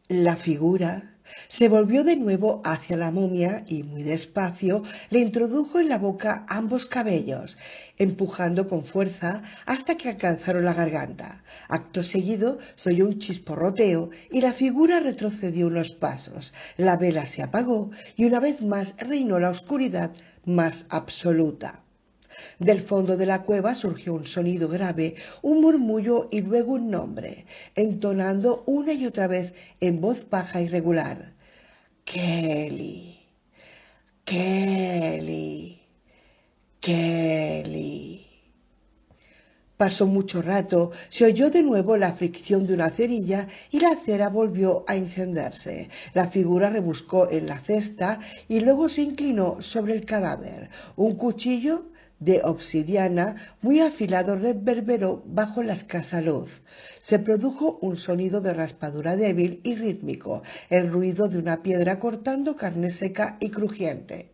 La figura se volvió de nuevo hacia la momia y muy despacio le introdujo en la boca ambos cabellos, empujando con fuerza hasta que alcanzaron la garganta. Acto seguido se oyó un chisporroteo y la figura retrocedió unos pasos. La vela se apagó y una vez más reinó la oscuridad más absoluta. Del fondo de la cueva surgió un sonido grave, un murmullo y luego un nombre, entonando una y otra vez en voz baja y regular: Kelly, Kelly, Kelly. Pasó mucho rato, se oyó de nuevo la fricción de una cerilla y la cera volvió a encenderse. La figura rebuscó en la cesta y luego se inclinó sobre el cadáver. Un cuchillo de obsidiana muy afilado reverberó bajo la escasa luz. Se produjo un sonido de raspadura débil y rítmico, el ruido de una piedra cortando carne seca y crujiente.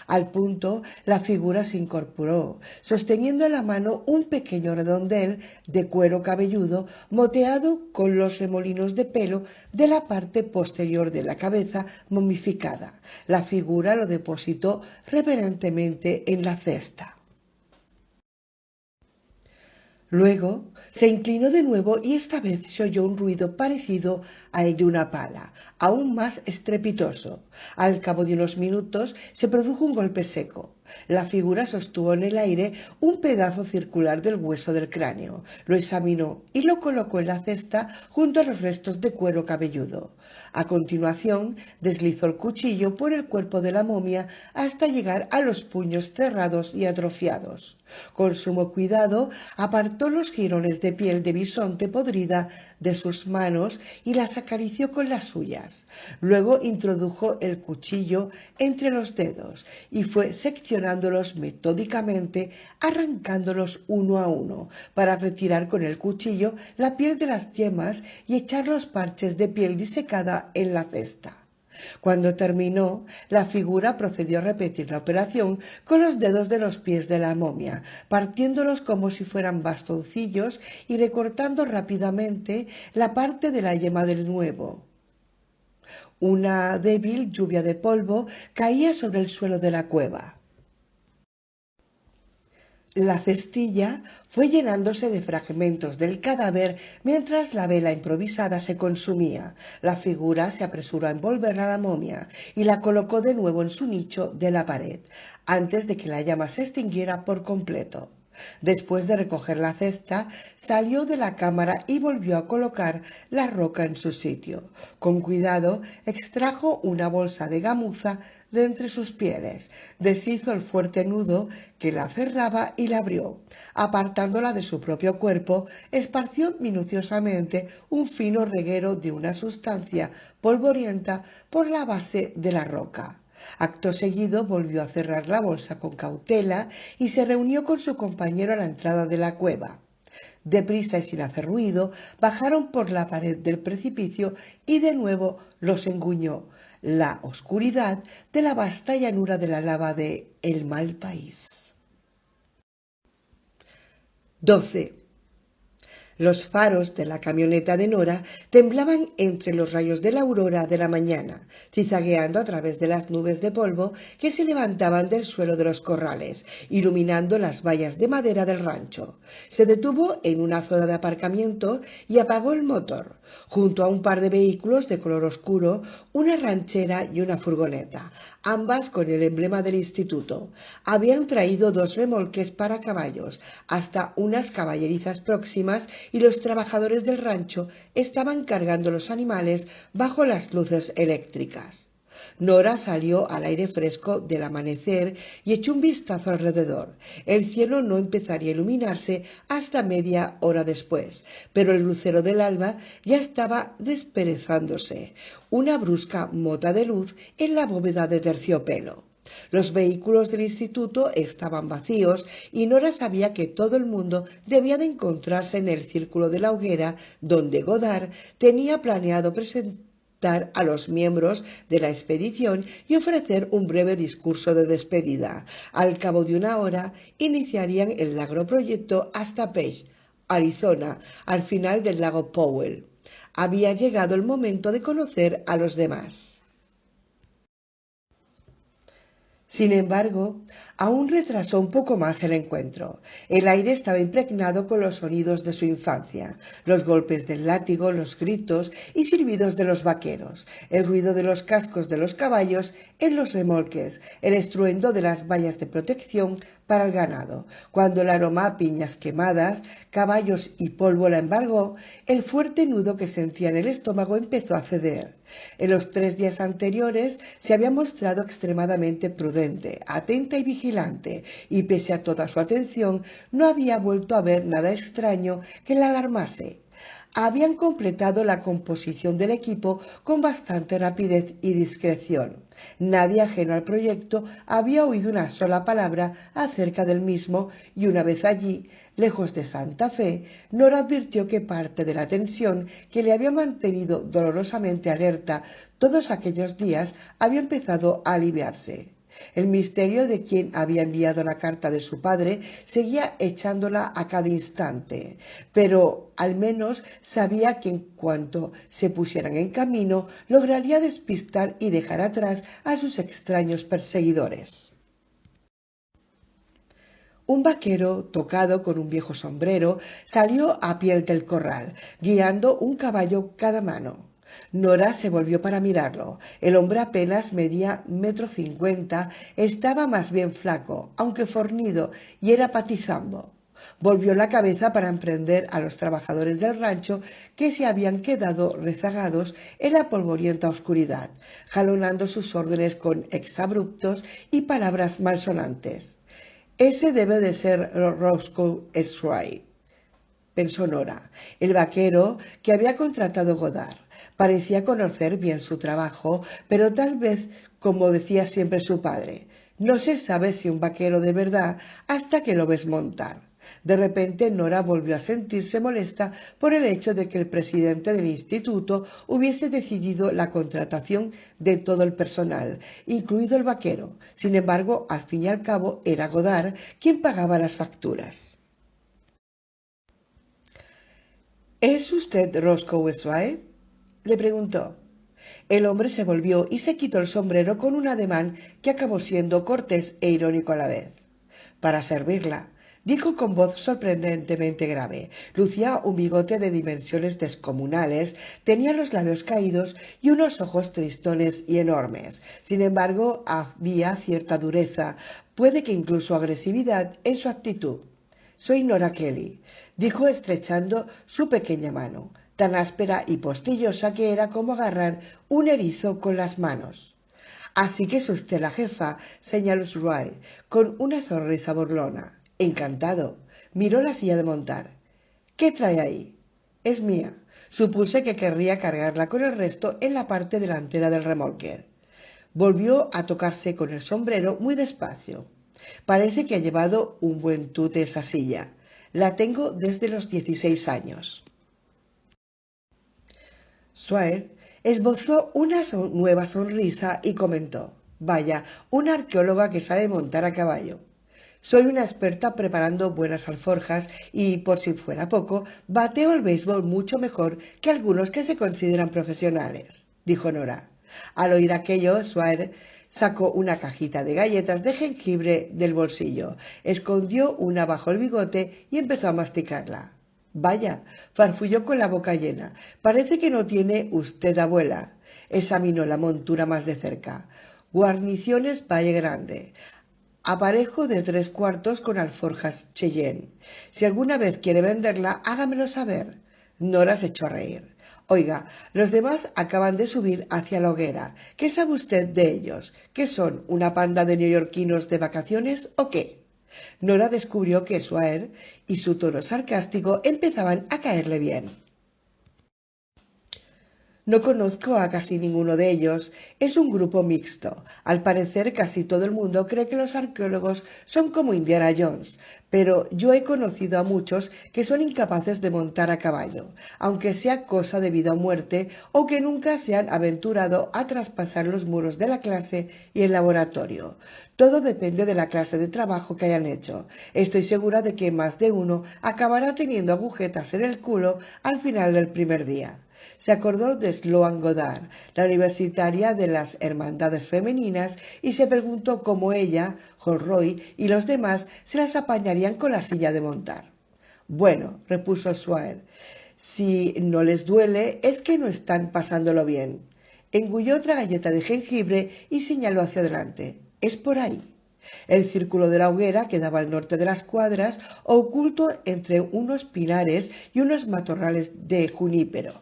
Al punto, la figura se incorporó, sosteniendo en la mano un pequeño redondel de cuero cabelludo moteado con los remolinos de pelo de la parte posterior de la cabeza momificada. La figura lo depositó reverentemente en la cesta. Luego se inclinó de nuevo y esta vez se oyó un ruido parecido al de una pala, aún más estrepitoso. Al cabo de unos minutos se produjo un golpe seco. La figura sostuvo en el aire un pedazo circular del hueso del cráneo, lo examinó y lo colocó en la cesta junto a los restos de cuero cabelludo. A continuación deslizó el cuchillo por el cuerpo de la momia hasta llegar a los puños cerrados y atrofiados. Con sumo cuidado apartó los jirones de piel de bisonte podrida de sus manos y las acarició con las suyas. Luego introdujo el cuchillo entre los dedos y fue seccionándolos metódicamente, arrancándolos uno a uno, para retirar con el cuchillo la piel de las yemas y echar los parches de piel disecada en la cesta. Cuando terminó, la figura procedió a repetir la operación con los dedos de los pies de la momia, partiéndolos como si fueran bastoncillos y recortando rápidamente la parte de la yema del nuevo. Una débil lluvia de polvo caía sobre el suelo de la cueva. La cestilla fue llenándose de fragmentos del cadáver mientras la vela improvisada se consumía. La figura se apresuró a envolver a la momia y la colocó de nuevo en su nicho de la pared, antes de que la llama se extinguiera por completo. Después de recoger la cesta, salió de la cámara y volvió a colocar la roca en su sitio. Con cuidado, extrajo una bolsa de gamuza de entre sus pieles, deshizo el fuerte nudo que la cerraba y la abrió. Apartándola de su propio cuerpo, esparció minuciosamente un fino reguero de una sustancia polvorienta por la base de la roca. Acto seguido volvió a cerrar la bolsa con cautela y se reunió con su compañero a la entrada de la cueva. Deprisa y sin hacer ruido, bajaron por la pared del precipicio y de nuevo los engulló la oscuridad de la vasta llanura de la lava de El Mal País. 12. Los faros de la camioneta de Nora temblaban entre los rayos de la aurora de la mañana, zigzagueando a través de las nubes de polvo que se levantaban del suelo de los corrales, iluminando las vallas de madera del rancho. Se detuvo en una zona de aparcamiento y apagó el motor. Junto a un par de vehículos de color oscuro, una ranchera y una furgoneta, ambas con el emblema del instituto. Habían traído 2 remolques para caballos, hasta unas caballerizas próximas, y los trabajadores del rancho estaban cargando los animales bajo las luces eléctricas. Nora salió al aire fresco del amanecer y echó un vistazo alrededor. El cielo no empezaría a iluminarse hasta media hora después, pero el lucero del alba ya estaba desperezándose, una brusca mota de luz en la bóveda de terciopelo. Los vehículos del instituto estaban vacíos y Nora sabía que todo el mundo debía de encontrarse en el círculo de la hoguera donde Godard tenía planeado presentar a los miembros de la expedición y ofrecer un breve discurso de despedida. Al cabo de una hora iniciarían el largo proyecto hasta Page, Arizona, al final del lago Powell. Había llegado el momento de conocer a los demás. Sin embargo, aún retrasó un poco más el encuentro. El aire estaba impregnado con los sonidos de su infancia, los golpes del látigo, los gritos y silbidos de los vaqueros, el ruido de los cascos de los caballos en los remolques, el estruendo de las vallas de protección para el ganado. Cuando el aroma a piñas quemadas, caballos y polvo la embargó, el fuerte nudo que sentía en el estómago empezó a ceder. En los 3 días anteriores se había mostrado extremadamente prudente, atenta y vigilante, y pese a toda su atención no había vuelto a ver nada extraño que la alarmase. Habían completado la composición del equipo con bastante rapidez y discreción. Nadie ajeno al proyecto había oído una sola palabra acerca del mismo y una vez allí, lejos de Santa Fe, Nora advirtió que parte de la tensión que le había mantenido dolorosamente alerta todos aquellos días había empezado a aliviarse. El misterio de quién había enviado la carta de su padre seguía echándola a cada instante, pero al menos sabía que en cuanto se pusieran en camino lograría despistar y dejar atrás a sus extraños perseguidores. Un vaquero, tocado con un viejo sombrero, salió a pie del corral, guiando un caballo cada mano. Nora se volvió para mirarlo. El hombre apenas medía 1,50 m, estaba más bien flaco, aunque fornido, y era patizambo. Volvió la cabeza para emprender a los trabajadores del rancho que se habían quedado rezagados en la polvorienta oscuridad, jalonando sus órdenes con exabruptos y palabras malsonantes. Ese debe de ser Roscoe Swire, pensó Nora, el vaquero que había contratado Godard. Parecía conocer bien su trabajo, pero tal vez, como decía siempre su padre, no se sabe si un vaquero de verdad hasta que lo ves montar. De repente Nora volvió a sentirse molesta por el hecho de que el presidente del instituto hubiese decidido la contratación de todo el personal, incluido el vaquero. Sin embargo, al fin y al cabo era Godard quien pagaba las facturas. ¿Es usted Roscoe Swire?, le preguntó. El hombre se volvió y se quitó el sombrero con un ademán que acabó siendo cortés e irónico a la vez. Para servirla, dijo con voz sorprendentemente grave. Lucía un bigote de dimensiones descomunales, tenía los labios caídos y unos ojos tristones y enormes. Sin embargo, había cierta dureza, puede que incluso agresividad, en su actitud. Soy Nora Kelly, dijo estrechando su pequeña mano, tan áspera y postillosa que era como agarrar un erizo con las manos. Así que es usted la jefa, señaló Swire, con una sonrisa burlona. Encantado. Miró la silla de montar. ¿Qué trae ahí? Es mía. Supuse que querría cargarla con el resto en la parte delantera del remolque. Volvió a tocarse con el sombrero muy despacio. Parece que ha llevado un buen tute esa silla. La tengo desde los 16 años. Swire esbozó una nueva sonrisa y comentó: Vaya, una arqueóloga que sabe montar a caballo. Soy una experta preparando buenas alforjas y, por si fuera poco, bateo el béisbol mucho mejor que algunos que se consideran profesionales, dijo Nora. Al oír aquello, Swire sacó una cajita de galletas de jengibre del bolsillo, escondió una bajo el bigote y empezó a masticarla. Vaya, farfulló con la boca llena. Parece que no tiene usted abuela. Examinó la montura más de cerca. Guarniciones Valle Grande. Aparejo de 3/4 con alforjas Cheyenne. Si alguna vez quiere venderla, hágamelo saber. Nora se echó a reír. Oiga, los demás acaban de subir hacia la hoguera. ¿Qué sabe usted de ellos? ¿Qué son, una panda de neoyorquinos de vacaciones o qué? Nora descubrió que Swire y su tono sarcástico empezaban a caerle bien. No conozco a casi ninguno de ellos. Es un grupo mixto. Al parecer casi todo el mundo cree que los arqueólogos son como Indiana Jones, pero yo he conocido a muchos que son incapaces de montar a caballo, aunque sea cosa de vida o muerte, o que nunca se han aventurado a traspasar los muros de la clase y el laboratorio. Todo depende de la clase de trabajo que hayan hecho. Estoy segura de que más de uno acabará teniendo agujetas en el culo al final del primer día. se acordó de Sloan Goddard, la universitaria de las Hermandades Femeninas, y se preguntó cómo ella, Holroyd y los demás se las apañarían con la silla de montar. Bueno, repuso Swire, si no les duele es que no están pasándolo bien. Engulló otra galleta de jengibre y señaló hacia adelante. Es por ahí. El círculo de la hoguera quedaba al norte de las cuadras, oculto entre unos pinares y unos matorrales de junípero.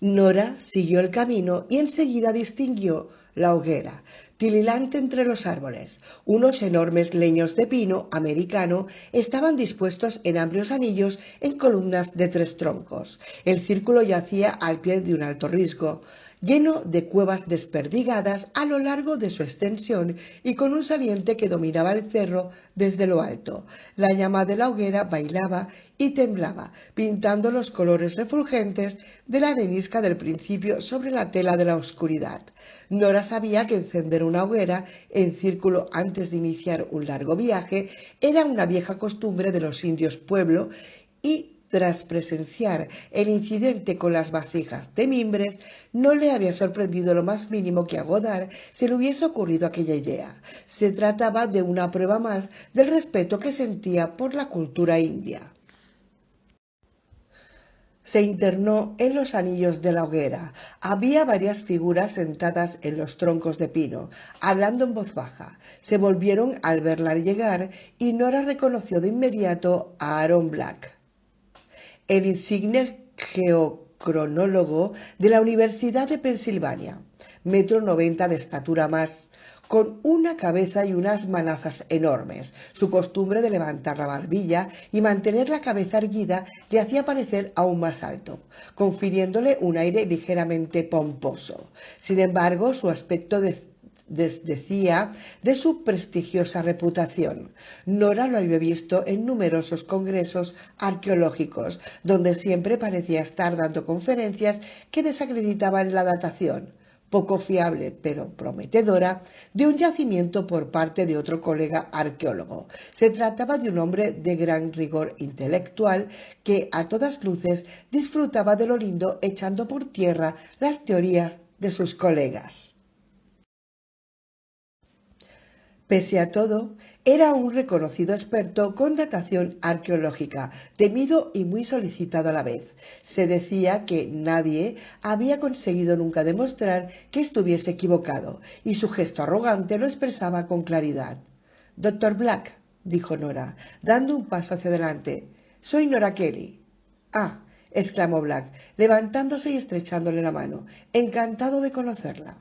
Nora siguió el camino y enseguida distinguió la hoguera, titilante entre los árboles. Unos enormes leños de pino americano estaban dispuestos en amplios anillos en columnas de 3 troncos. El círculo yacía al pie de un alto risco, lleno de cuevas desperdigadas a lo largo de su extensión y con un saliente que dominaba el cerro desde lo alto. La llama de la hoguera bailaba y temblaba, pintando los colores refulgentes de la arenisca del principio sobre la tela de la oscuridad. Nora sabía que encender una hoguera en círculo antes de iniciar un largo viaje era una vieja costumbre de los indios pueblo y tras presenciar el incidente con las vasijas de mimbres, no le había sorprendido lo más mínimo que a Goddard se le hubiese ocurrido aquella idea. Se trataba de una prueba más del respeto que sentía por la cultura india. Se internó en los anillos de la hoguera. Había varias figuras sentadas en los troncos de pino, hablando en voz baja. Se volvieron al verla llegar y Nora reconoció de inmediato a Aaron Black, el insigne geocronólogo de la Universidad de Pensilvania, 1,90 m de estatura más, con una cabeza y unas manazas enormes. Su costumbre de levantar la barbilla y mantener la cabeza erguida le hacía parecer aún más alto, confiriéndole un aire ligeramente pomposo. Sin embargo, su aspecto desdecía de su prestigiosa reputación. Nora lo había visto en numerosos congresos arqueológicos, donde siempre parecía estar dando conferencias que desacreditaban la datación, poco fiable pero prometedora, de un yacimiento por parte de otro colega arqueólogo. Se trataba de un hombre de gran rigor intelectual que a todas luces disfrutaba de lo lindo echando por tierra las teorías de sus colegas. Pese a todo, era un reconocido experto con datación arqueológica, temido y muy solicitado a la vez. Se decía que nadie había conseguido nunca demostrar que estuviese equivocado, y su gesto arrogante lo expresaba con claridad. «Doctor Black», dijo Nora, dando un paso hacia adelante, «soy Nora Kelly». «Ah», exclamó Black, levantándose y estrechándole la mano, «encantado de conocerla».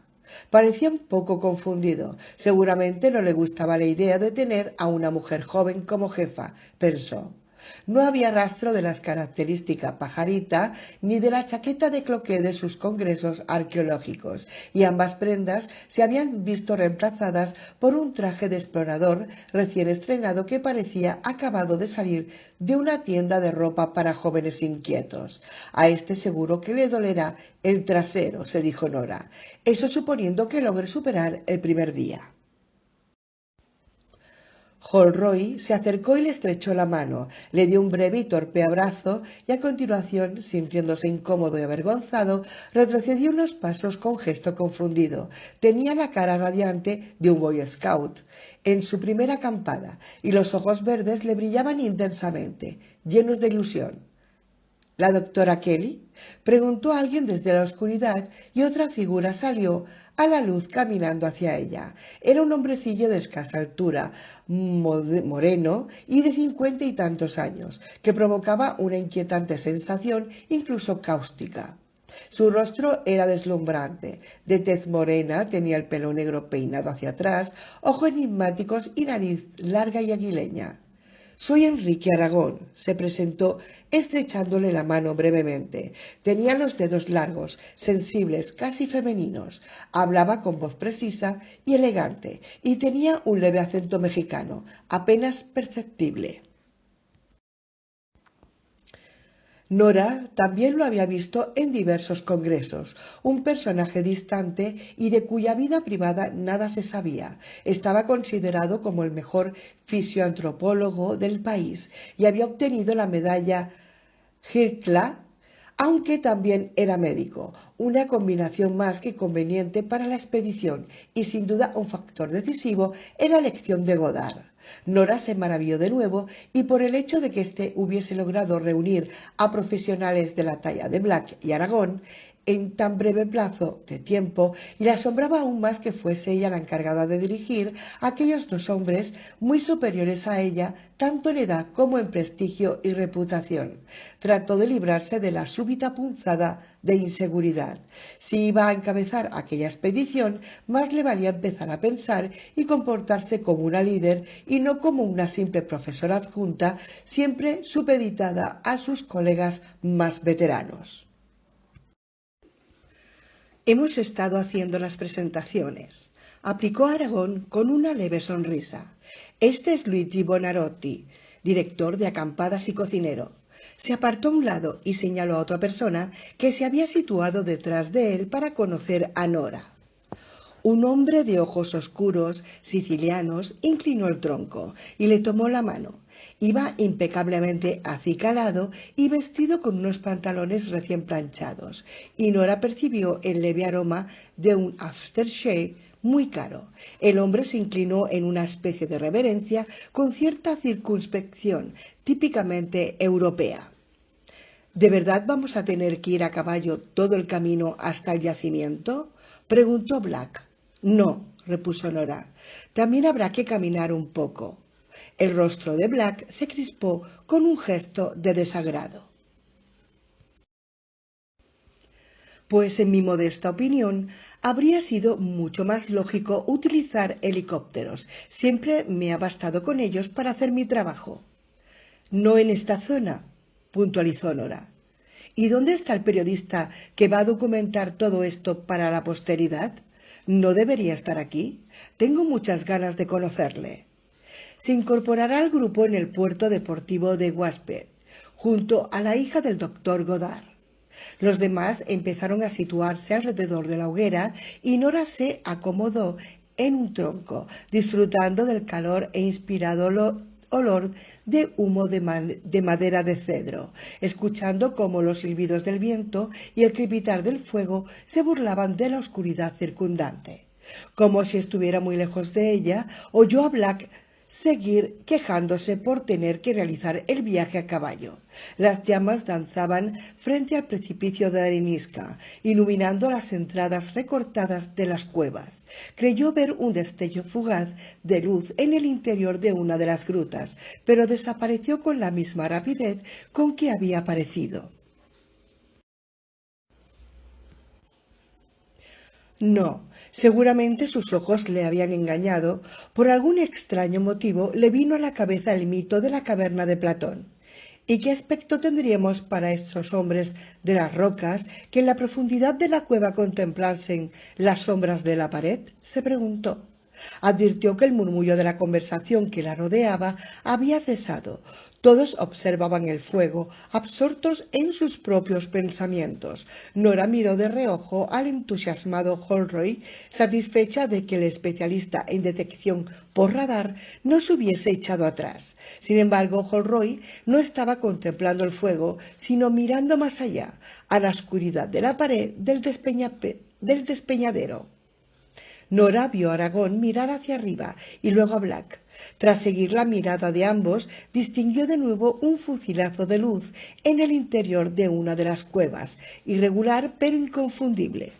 Parecía un poco confundido. Seguramente no le gustaba la idea de tener a una mujer joven como jefa, pensó. No había rastro de las características pajarita ni de la chaqueta de cloqué de sus congresos arqueológicos, y ambas prendas se habían visto reemplazadas por un traje de explorador recién estrenado que parecía acabado de salir de una tienda de ropa para jóvenes inquietos. A este seguro que le dolerá el trasero, se dijo Nora, eso suponiendo que logre superar el primer día. Holroyd se acercó y le estrechó la mano, le dio un breve y torpe abrazo y a continuación, sintiéndose incómodo y avergonzado, retrocedió unos pasos con gesto confundido. Tenía la cara radiante de un Boy Scout en su primera acampada y los ojos verdes le brillaban intensamente, llenos de ilusión. ¿La doctora Kelly?, preguntó alguien desde la oscuridad y otra figura salió a la luz caminando hacia ella. Era un hombrecillo de escasa altura, moreno y de 50 y tantos años, que provocaba una inquietante sensación, incluso cáustica. Su rostro era deslumbrante, de tez morena, tenía el pelo negro peinado hacia atrás, ojos enigmáticos y nariz larga y aguileña. «Soy Enrique Aragón», se presentó estrechándole la mano brevemente. Tenía los dedos largos, sensibles, casi femeninos. Hablaba con voz precisa y elegante y tenía un leve acento mexicano, apenas perceptible. Nora también lo había visto en diversos congresos, un personaje distante y de cuya vida privada nada se sabía. Estaba considerado como el mejor fisioantropólogo del país y había obtenido la medalla Hirtla aunque también era médico, una combinación más que conveniente para la expedición y sin duda un factor decisivo en la elección de Godard. Nora se maravilló de nuevo y por el hecho de que éste hubiese logrado reunir a profesionales de la talla de Black y Aragón en tan breve plazo de tiempo, y le asombraba aún más que fuese ella la encargada de dirigir a aquellos dos hombres muy superiores a ella, tanto en edad como en prestigio y reputación. Trató de librarse de la súbita punzada de inseguridad. Si iba a encabezar aquella expedición, más le valía empezar a pensar y comportarse como una líder y no como una simple profesora adjunta, siempre supeditada a sus colegas más veteranos. Hemos estado haciendo las presentaciones, aplicó Aragón con una leve sonrisa. Este es Luigi Bonarotti, director de acampadas y cocinero. Se apartó a un lado y señaló a otra persona que se había situado detrás de él para conocer a Nora. Un hombre de ojos oscuros, sicilianos, inclinó el tronco y le tomó la mano. Iba impecablemente acicalado y vestido con unos pantalones recién planchados, y Nora percibió el leve aroma de un aftershave muy caro. El hombre se inclinó en una especie de reverencia con cierta circunspección típicamente europea. ¿De verdad vamos a tener que ir a caballo todo el camino hasta el yacimiento?, preguntó Black. No, repuso Nora, también habrá que caminar un poco. El rostro de Black se crispó con un gesto de desagrado. Pues en mi modesta opinión, habría sido mucho más lógico utilizar helicópteros. Siempre me ha bastado con ellos para hacer mi trabajo. No en esta zona, puntualizó Nora. ¿Y dónde está el periodista que va a documentar todo esto para la posteridad? ¿No debería estar aquí? Tengo muchas ganas de conocerle. Se incorporará al grupo en el puerto deportivo de Waspet, junto a la hija del doctor Godard. Los demás empezaron a situarse alrededor de la hoguera y Nora se acomodó en un tronco, disfrutando del calor e inspirado olor de humo de madera de cedro, escuchando cómo los silbidos del viento y el crepitar del fuego se burlaban de la oscuridad circundante. Como si estuviera muy lejos de ella, oyó a Black seguir quejándose por tener que realizar el viaje a caballo. Las llamas danzaban frente al precipicio de arenisca, iluminando las entradas recortadas de las cuevas. Creyó ver un destello fugaz de luz en el interior de una de las grutas, pero desapareció con la misma rapidez con que había aparecido. No, seguramente sus ojos le habían engañado. Por algún extraño motivo le vino a la cabeza el mito de la caverna de Platón. ¿Y qué aspecto tendríamos para estos hombres de las rocas que en la profundidad de la cueva contemplasen las sombras de la pared?, se preguntó. Advirtió que el murmullo de la conversación que la rodeaba había cesado. Todos observaban el fuego, absortos en sus propios pensamientos. Nora miró de reojo al entusiasmado Holroyd, satisfecha de que el especialista en detección por radar no se hubiese echado atrás. Sin embargo, Holroyd no estaba contemplando el fuego, sino mirando más allá, a la oscuridad de la pared del despeñadero. Nora vio a Aragón mirar hacia arriba y luego a Black. Tras seguir la mirada de ambos, distinguió de nuevo un fucilazo de luz en el interior de una de las cuevas, irregular pero inconfundible.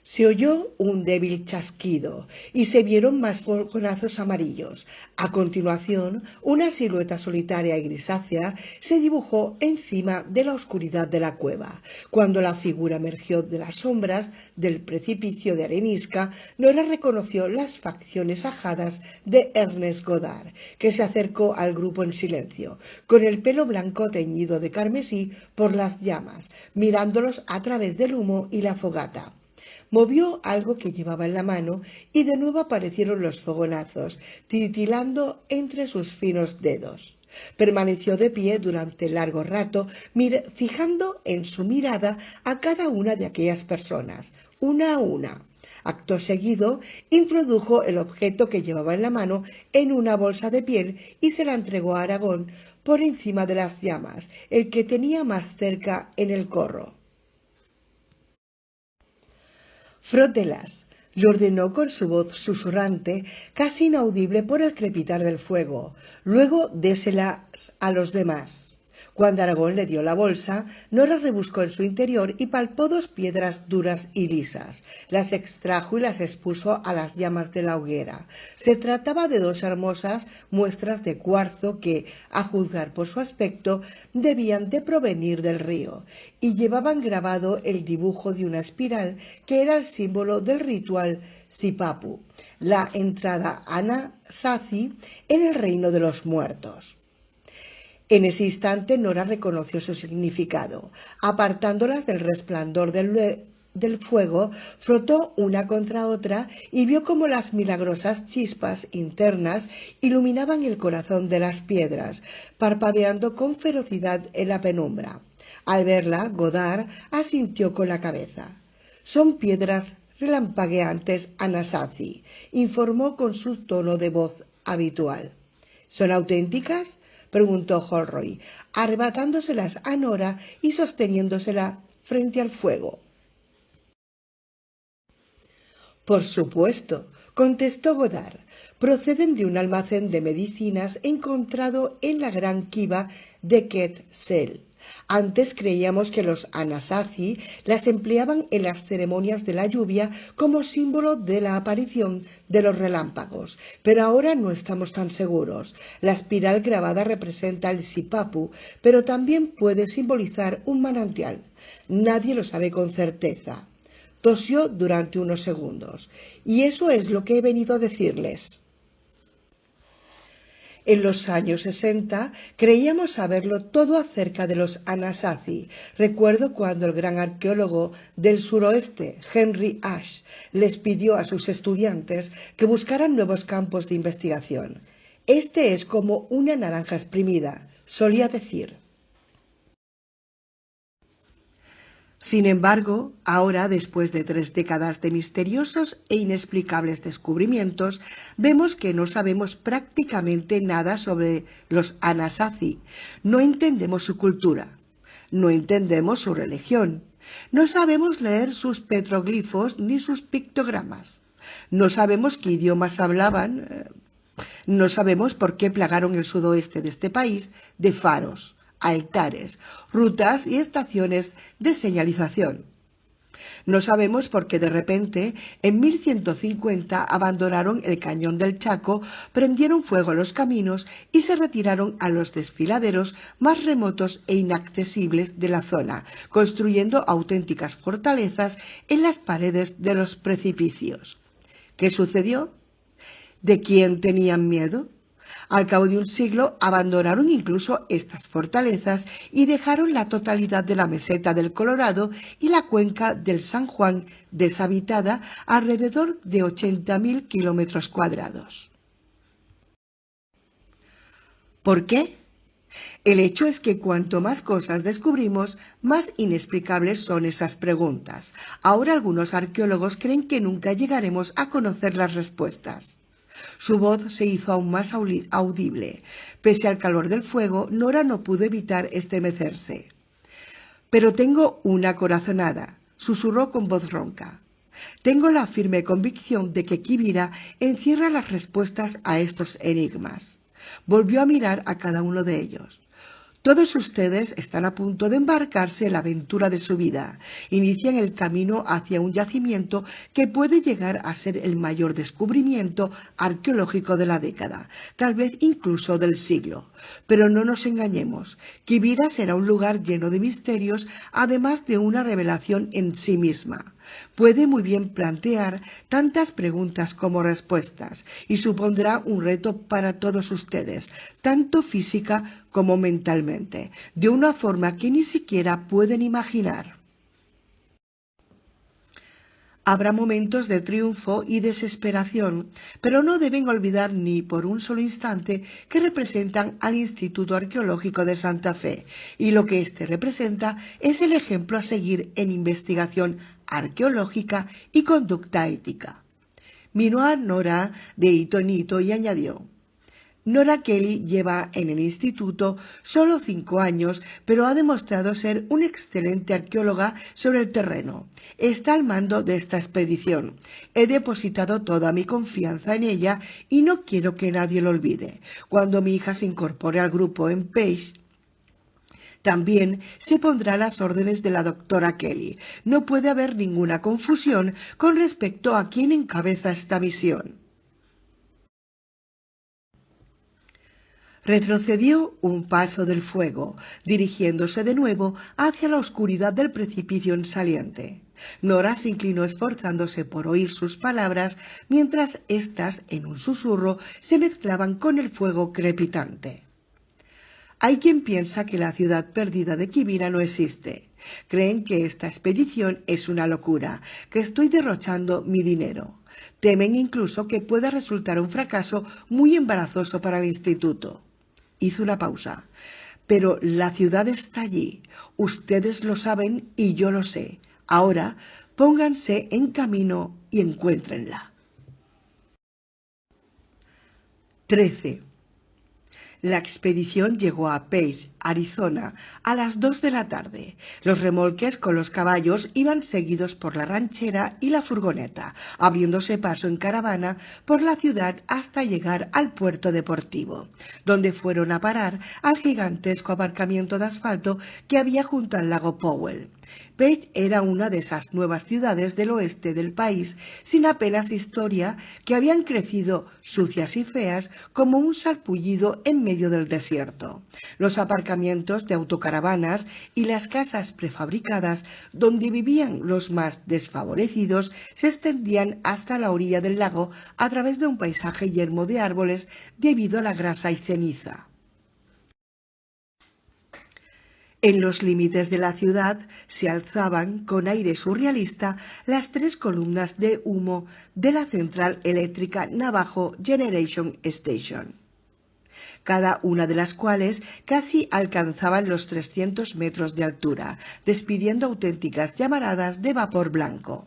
Se oyó un débil chasquido y se vieron más fogonazos amarillos. A continuación, una silueta solitaria y grisácea se dibujó encima de la oscuridad de la cueva. Cuando la figura emergió de las sombras del precipicio de arenisca, Nora reconoció las facciones ajadas de Ernest Godard, que se acercó al grupo en silencio, con el pelo blanco teñido de carmesí por las llamas, mirándolos a través del humo y la fogata. Movió algo que llevaba en la mano y de nuevo aparecieron los fogonazos, titilando entre sus finos dedos. Permaneció de pie durante largo rato, fijando en su mirada a cada una de aquellas personas, una a una. Acto seguido, introdujo el objeto que llevaba en la mano en una bolsa de piel y se la entregó a Aragón por encima de las llamas, el que tenía más cerca en el corro. Frótelas, le ordenó con su voz susurrante, casi inaudible por el crepitar del fuego. Luego déselas a los demás. Cuando Aragón le dio la bolsa, Nora rebuscó en su interior y palpó 2 piedras duras y lisas. Las extrajo y las expuso a las llamas de la hoguera. Se trataba de 2 hermosas muestras de cuarzo que, a juzgar por su aspecto, debían de provenir del río, y llevaban grabado el dibujo de una espiral que era el símbolo del ritual Sipapu, la entrada Anasazi en el reino de los muertos. En ese instante Nora reconoció su significado. Apartándolas del resplandor del fuego, frotó una contra otra y vio cómo las milagrosas chispas internas iluminaban el corazón de las piedras, parpadeando con ferocidad en la penumbra. Al verla, Godard asintió con la cabeza. «Son piedras relampagueantes Anasazi», informó con su tono de voz habitual. «¿Son auténticas?», preguntó Holroyd, arrebatándoselas a Nora y sosteniéndosela frente al fuego. «Por supuesto», contestó Godard. «Proceden de un almacén de medicinas encontrado en la gran kiva de Quetzal. Antes creíamos que los Anasazi las empleaban en las ceremonias de la lluvia como símbolo de la aparición de los relámpagos, pero ahora no estamos tan seguros. La espiral grabada representa el Sipapu, pero también puede simbolizar un manantial. Nadie lo sabe con certeza». Tosió durante unos segundos. «Y eso es lo que he venido a decirles». En los años 60 creíamos saberlo todo acerca de los Anasazi. Recuerdo cuando el gran arqueólogo del suroeste, Henry Ash, les pidió a sus estudiantes que buscaran nuevos campos de investigación. «Este es como una naranja exprimida», solía decir. Sin embargo, ahora, después de 3 décadas de misteriosos e inexplicables descubrimientos, vemos que no sabemos prácticamente nada sobre los Anasazi. No entendemos su cultura, no entendemos su religión, no sabemos leer sus petroglifos ni sus pictogramas, no sabemos qué idiomas hablaban, no sabemos por qué plagaron el sudoeste de este país de faros, altares, rutas y estaciones de señalización. No sabemos por qué de repente, en 1150, abandonaron el cañón del Chaco, prendieron fuego a los caminos y se retiraron a los desfiladeros más remotos e inaccesibles de la zona, construyendo auténticas fortalezas en las paredes de los precipicios. ¿Qué sucedió? ¿De quién tenían miedo? Al cabo de un siglo abandonaron incluso estas fortalezas y dejaron la totalidad de la meseta del Colorado y la cuenca del San Juan deshabitada, alrededor de 80.000 kilómetros cuadrados. ¿Por qué? El hecho es que cuanto más cosas descubrimos, más inexplicables son esas preguntas. Ahora algunos arqueólogos creen que nunca llegaremos a conocer las respuestas. Su voz se hizo aún más audible. Pese al calor del fuego, Nora no pudo evitar estremecerse. «Pero tengo una corazonada», susurró con voz ronca. «Tengo la firme convicción de que Quivira encierra las respuestas a estos enigmas». Volvió a mirar a cada uno de ellos. «Todos ustedes están a punto de embarcarse en la aventura de su vida. Inician el camino hacia un yacimiento que puede llegar a ser el mayor descubrimiento arqueológico de la década, tal vez incluso del siglo. Pero no nos engañemos, Quivira será un lugar lleno de misterios, además de una revelación en sí misma. Puede muy bien plantear tantas preguntas como respuestas y supondrá un reto para todos ustedes, tanto física como mentalmente, de una forma que ni siquiera pueden imaginar. Habrá momentos de triunfo y desesperación, pero no deben olvidar ni por un solo instante que representan al Instituto Arqueológico de Santa Fe, y lo que éste representa es el ejemplo a seguir en investigación arqueológica y conducta ética. Miró a Nora de hito en hito y añadió: Nora Kelly lleva en el instituto solo 5 años, pero ha demostrado ser una excelente arqueóloga sobre el terreno. Está al mando de esta expedición. He depositado toda mi confianza en ella y no quiero que nadie lo olvide. Cuando mi hija se incorpore al grupo en Page, también se pondrá a las órdenes de la doctora Kelly. No puede haber ninguna confusión con respecto a quién encabeza esta misión. Retrocedió un paso del fuego, dirigiéndose de nuevo hacia la oscuridad del precipicio en saliente. Nora se inclinó esforzándose por oír sus palabras, mientras éstas, en un susurro, se mezclaban con el fuego crepitante. Hay quien piensa que la ciudad perdida de Kibira no existe. Creen que esta expedición es una locura, que estoy derrochando mi dinero. Temen incluso que pueda resultar un fracaso muy embarazoso para el instituto. Hizo una pausa. Pero la ciudad está allí. Ustedes lo saben y yo lo sé. Ahora pónganse en camino y encuéntrenla. 13. La expedición llegó a Page, Arizona, a las 2 de la tarde. Los remolques con los caballos iban seguidos por la ranchera y la furgoneta, abriéndose paso en caravana por la ciudad hasta llegar al puerto deportivo, donde fueron a parar al gigantesco aparcamiento de asfalto que había junto al lago Powell. Page era una de esas nuevas ciudades del oeste del país, sin apenas historia, que habían crecido sucias y feas como un sarpullido en medio del desierto. Los aparcamientos de autocaravanas y las casas prefabricadas donde vivían los más desfavorecidos se extendían hasta la orilla del lago a través de un paisaje yermo de árboles debido a la grasa y ceniza. En los límites de la ciudad se alzaban, con aire surrealista, las 3 columnas de humo de la central eléctrica Navajo Generation Station, cada una de las cuales casi alcanzaban los 300 metros de altura, despidiendo auténticas llamaradas de vapor blanco.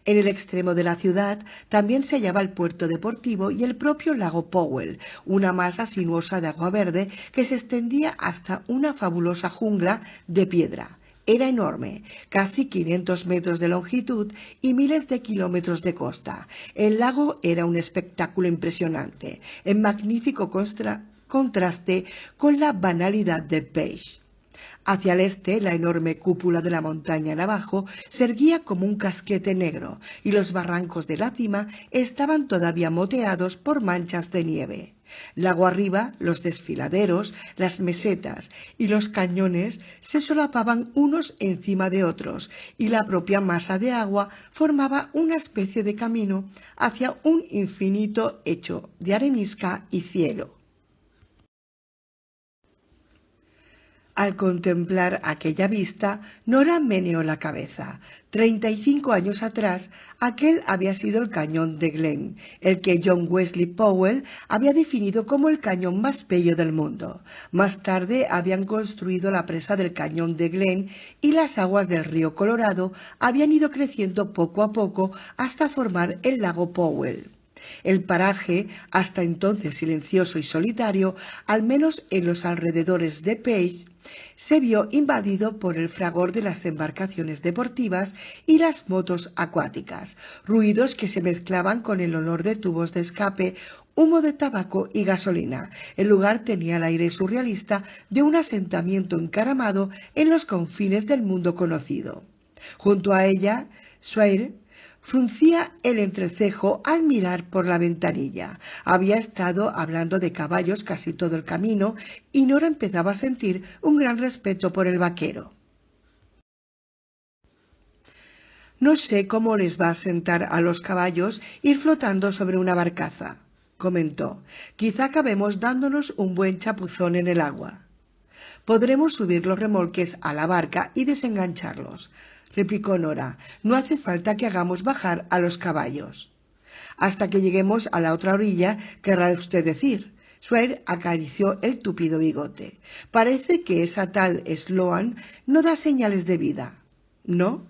En el extremo de la ciudad también se hallaba el puerto deportivo y el propio lago Powell, una masa sinuosa de agua verde que se extendía hasta una fabulosa jungla de piedra. Era enorme, casi 500 metros de longitud y miles de kilómetros de costa. El lago era un espectáculo impresionante, en magnífico contraste con la banalidad de Page. Hacia el este, la enorme cúpula de la montaña Navajo se erguía como un casquete negro, y los barrancos de la cima estaban todavía moteados por manchas de nieve. Lago arriba, los desfiladeros, las mesetas y los cañones se solapaban unos encima de otros, y la propia masa de agua formaba una especie de camino hacia un infinito hecho de arenisca y cielo. Al contemplar aquella vista, Nora meneó la cabeza. 35 años atrás, aquel había sido el cañón de Glen, el que John Wesley Powell había definido como el cañón más bello del mundo. Más tarde habían construido la presa del cañón de Glen y las aguas del río Colorado habían ido creciendo poco a poco hasta formar el lago Powell. El paraje, hasta entonces silencioso y solitario, al menos en los alrededores de Page, se vio invadido por el fragor de las embarcaciones deportivas y las motos acuáticas, ruidos que se mezclaban con el olor de tubos de escape, humo de tabaco y gasolina. El lugar tenía el aire surrealista de un asentamiento encaramado en los confines del mundo conocido. Junto a ella, Sawyer fruncía el entrecejo al mirar por la ventanilla. Había estado hablando de caballos casi todo el camino y Nora empezaba a sentir un gran respeto por el vaquero. No sé cómo les va a sentar a los caballos ir flotando sobre una barcaza, comentó. Quizá acabemos dándonos un buen chapuzón en el agua. Podremos subir los remolques a la barca y desengancharlos, replicó Nora. No hace falta que hagamos bajar a los caballos. Hasta que lleguemos a la otra orilla, querrá usted decir. Sawyer acarició el tupido bigote. Parece que esa tal Sloan no da señales de vida, ¿no?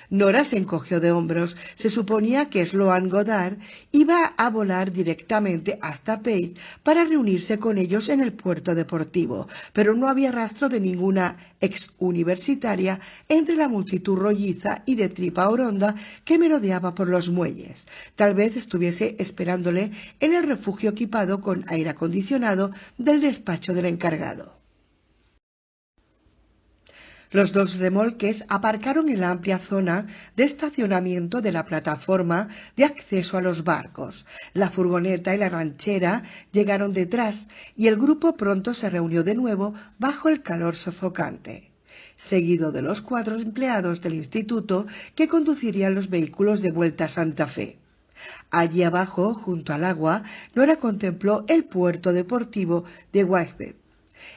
Nora se encogió de hombros. Se suponía que Sloan Goddard iba a volar directamente hasta Pace para reunirse con ellos en el puerto deportivo, pero no había rastro de ninguna ex universitaria entre la multitud rolliza y de tripa oronda que merodeaba por los muelles. Tal vez estuviese esperándole en el refugio equipado con aire acondicionado del despacho del encargado. Los dos remolques aparcaron en la amplia zona de estacionamiento de la plataforma de acceso a los barcos. La furgoneta y la ranchera llegaron detrás y el grupo pronto se reunió de nuevo bajo el calor sofocante, seguido de los 4 empleados del instituto que conducirían los vehículos de vuelta a Santa Fe. Allí abajo, junto al agua, Nora contempló el puerto deportivo de Whitebait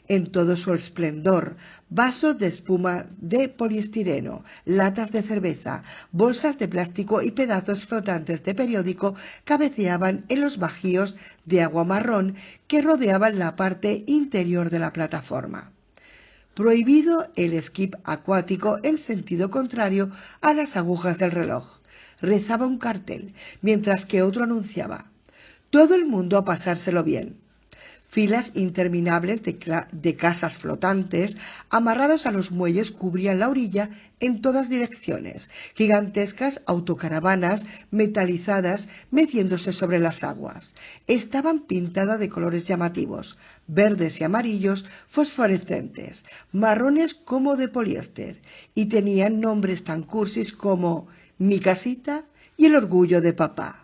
en todo su esplendor: vasos de espuma de poliestireno, latas de cerveza, bolsas de plástico y pedazos flotantes de periódico cabeceaban en los bajíos de agua marrón que rodeaban la parte interior de la plataforma. Prohibido el esquí acuático en sentido contrario a las agujas del reloj, rezaba un cartel, mientras que otro anunciaba: todo el mundo a pasárselo bien. Filas interminables de casas flotantes amarrados a los muelles cubrían la orilla en todas direcciones. Gigantescas autocaravanas metalizadas meciéndose sobre las aguas. Estaban pintadas de colores llamativos: verdes y amarillos fosforescentes, marrones como de poliéster, y tenían nombres tan cursis como Mi casita y El orgullo de papá.